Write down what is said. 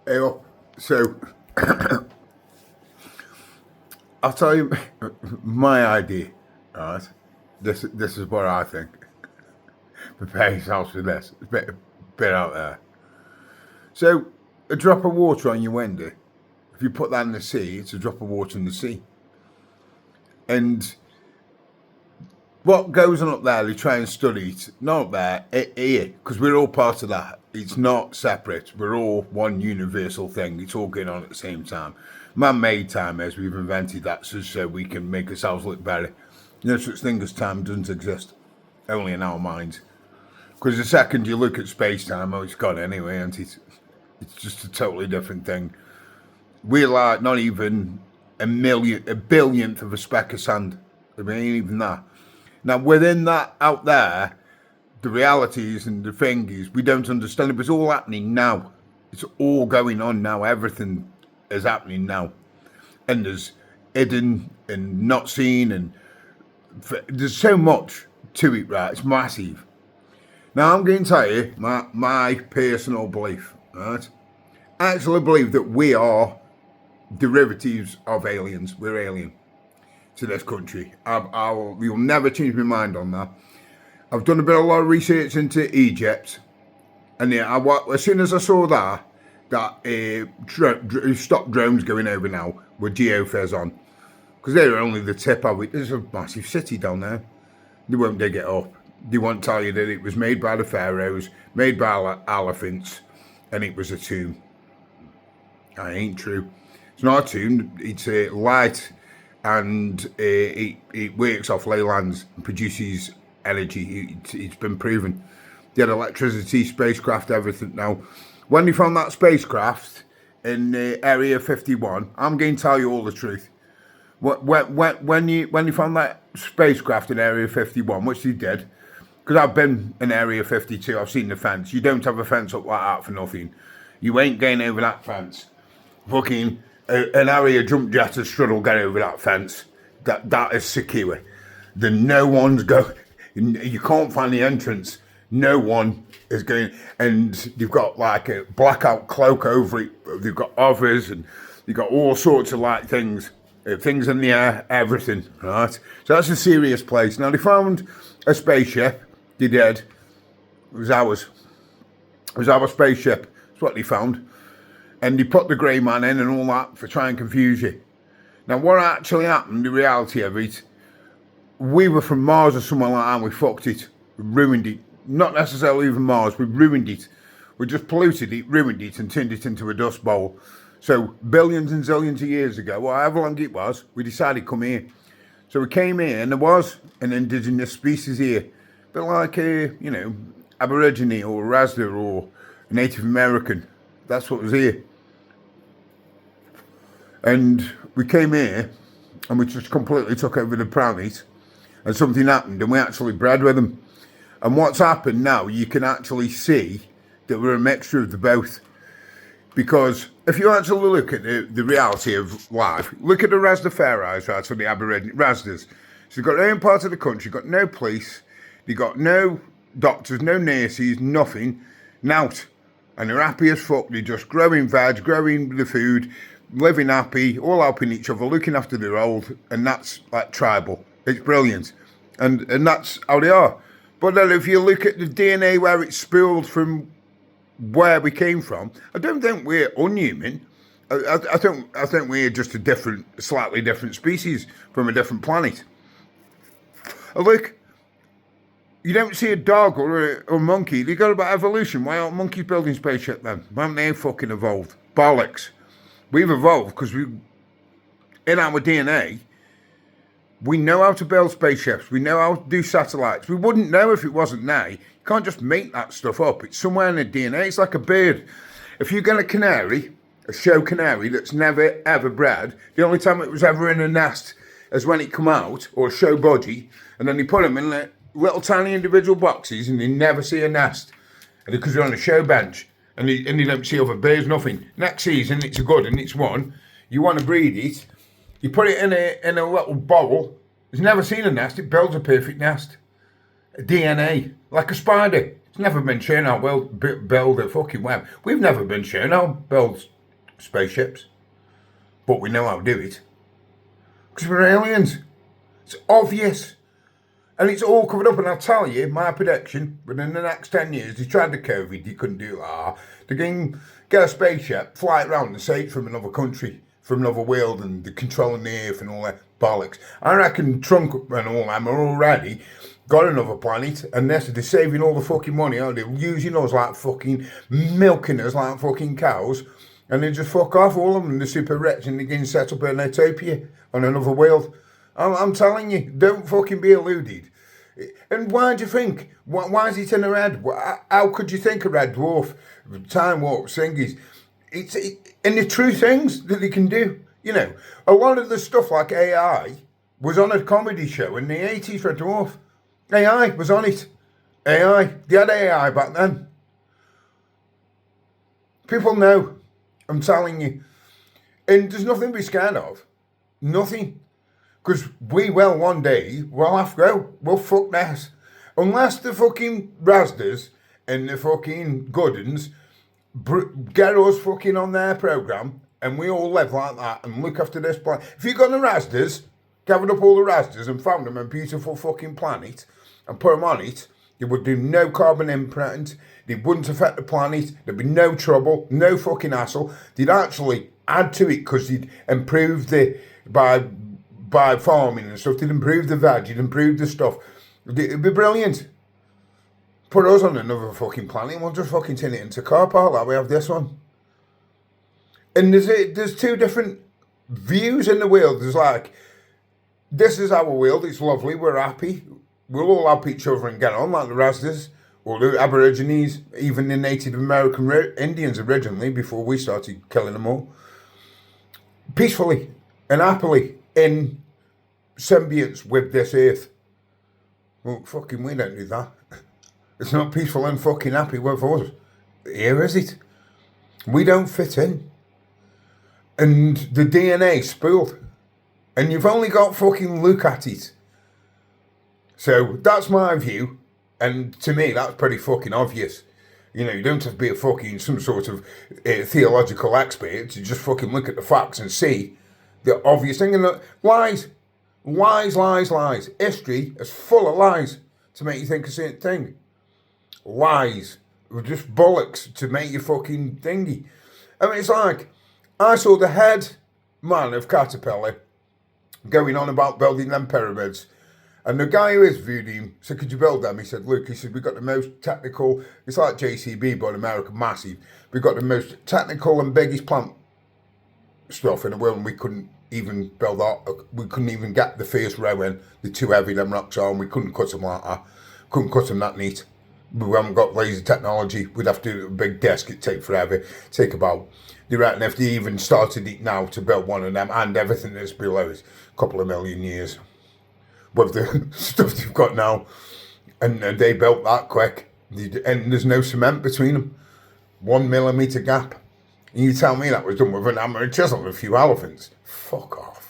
Hey, up. So, I'll tell you my idea, right? This is what I think. Prepare yourselves for this. It's a bit out there. So, a drop of water on your window, if you put that in the sea, it's a drop of water in the sea. And what goes on up there, they try and study it, not up there, here, because we're all part of that. It's not separate. We're all one universal thing. It's all going on at the same time. Man-made time, as we've invented that, so we can make ourselves look better. No such thing as time doesn't exist, only in our minds. Because the second you look at space-time, oh, it's gone anyway, and it's just a totally different thing. We're like not even a billionth of a speck of sand. I mean, ain't even that. Now, within that, out there, the realities and the thing is, we don't understand it, but it's all happening now. It's all going on now. Everything is happening now. And there's hidden and not seen, and there's so much to it, right? It's massive. Now, I'm going to tell you my personal belief, right? I actually believe that we are derivatives of aliens. We're alien to this country. You'll never change my mind on that. I've done a lot of research into Egypt, and yeah, as soon as I saw that stop drones going over now with geofence on, because they're only the tip of it. There's a massive city down there. They won't dig it up. They won't tell you that it was made by the pharaohs, made by elephants, and it was a tomb. That ain't true. It's not a tomb. It's a light, and it works off leylands and produces energy. It's been proven. They had electricity, spacecraft, everything. Now, when they found that spacecraft in Area 51, I'm going to tell you all the truth. When you found that spacecraft in Area 51, which they did, because I've been in Area 52, I've seen the fence. You don't have a fence up like that for nothing. You ain't going over that fence. Fucking an area jump jet has struggled get over that fence. That is secure. Then no one's go. You can't find the entrance. No one is going, and they've got like a blackout cloak over it. They've got others, and they've got all sorts of like things in the air, everything. Right. So that's a serious place. Now they found a spaceship. They did. It was ours. It was our spaceship. That's what they found. And they put the grey man in and all that for trying to confuse you. Now, what actually happened, the reality of it, we were from Mars or somewhere like that, and we fucked it, we ruined it. Not necessarily even Mars, we ruined it. We just polluted it, ruined it, and turned it into a dust bowl. So, billions and zillions of years ago, or however long it was, we decided to come here. So we came here, and there was an indigenous species here. But like, Aborigine or Rasta or Native American. That's what was here. And we came here and we just completely took over the planet, and something happened and we actually bred with them. And what's happened now, you can actually see that we're a mixture of the both. Because if you actually look at the reality of life, look at the Rastafaris, right, so the Aboriginal Rastas. So they've got their own part of the country, got no police, they've got no doctors, no nurses, nothing, nout. And they're happy as fuck. They're just growing veg, growing the food, living happy, all helping each other, looking after their old, and that's like tribal. It's brilliant. And that's how they are. But then if you look at the DNA where it's spooled from where we came from, I don't think we're unhuman. I think we're just a slightly different species from a different planet. Look, you don't see a dog or a monkey. They got about evolution. Why aren't monkeys building spaceship then? Why haven't they fucking evolved? Bollocks. We've evolved because in our DNA, we know how to build spaceships. We know how to do satellites. We wouldn't know if it wasn't there. You can't just make that stuff up. It's somewhere in the DNA. It's like a bird. If you get a show canary that's never ever bred, the only time it was ever in a nest is when it come out, or a show budgie, and then they put them in little tiny individual boxes and they never see a nest. And because they're on a show bench and they don't see other birds, nothing. Next season, it's a good and it's one. You want to breed it, you put it in a little bowl. It's never seen a nest, it builds a perfect nest. A DNA, like a spider. It's never been shown how well build a fucking web. We've never been shown how build spaceships. But we know how to do it. Because we're aliens. It's obvious. And it's all covered up. And I'll tell you, my prediction, within the next 10 years, they tried the COVID, you couldn't do that. They can get a spaceship, fly it around and say it's from another country, from another world, and they're controlling the earth and all that bollocks. I reckon Trump and all them are already got another planet, and they're saving all the fucking money, aren't they? Using us like fucking, milking us like fucking cows, and they just fuck off, all of them, and they're super rich, and they can set up an utopia on another world. I'm telling you, don't fucking be deluded. And why do you think? Why is it in a red? How could you think a red dwarf, time warp, thingies? And the true things that they can do. You know, a lot of the stuff like AI was on a comedy show in the 80s, Red Dwarf. AI was on it. AI. They had AI back then. People know. I'm telling you. And there's nothing to be scared of. Nothing. Because we will one day, we'll have to go. We'll fuck this. Unless the fucking Rasdas and the fucking Goodens get us fucking on their programme and we all live like that and look after this planet. If you got the Rasdas, gathered up all the Rasdas and found them a beautiful fucking planet and put them on it, they would do no carbon imprint, they wouldn't affect the planet, there'd be no trouble, no fucking hassle. They'd actually add to it because they'd improve by farming and stuff, they'd improve the veg, they'd improve the stuff. It'd be brilliant. Put us on another fucking planet and we'll just fucking turn it into a car park like we have this one. And there's two different views in the world. There's like, this is our world, it's lovely, we're happy. We'll all help each other and get on like the Rastas, or the Aborigines, even the Native American Indians originally, before we started killing them all. Peacefully and happily in symbiotes with this earth. Well, fucking we don't do that. It's not peaceful and fucking happy with us. Here is it. We don't fit in. And the DNA spooled. And you've only got fucking look at it. So that's my view. And to me, that's pretty fucking obvious. You know, you don't have to be a fucking some sort of theological expert to just fucking look at the facts and see the obvious thing. And lies. Lies, lies, lies. History is full of lies to make you think a certain thing. Lies. Just bollocks to make you fucking thingy. I mean, it's like, I saw the head man of Caterpillar going on about building them pyramids. And the guy who interviewed him said, could you build them? He said, look, he said, we've got the most technical, it's like JCB, but America massive. We've got the most technical and biggest plant stuff in the world, and we couldn't even build that. We couldn't even get the first row in. They're too heavy, them rocks are, and we couldn't cut them like that. Couldn't cut them that neat. We haven't got laser technology. We'd have to do a big desk. It'd take forever. Take about, they reckon if they even started it now to build one of them and everything that's below it, a couple of million years. With the stuff they've got now. And they built that quick. And there's no cement between them. 1 millimetre gap. And you tell me that was done with an hammer and chisel and a few elephants. Fuck off.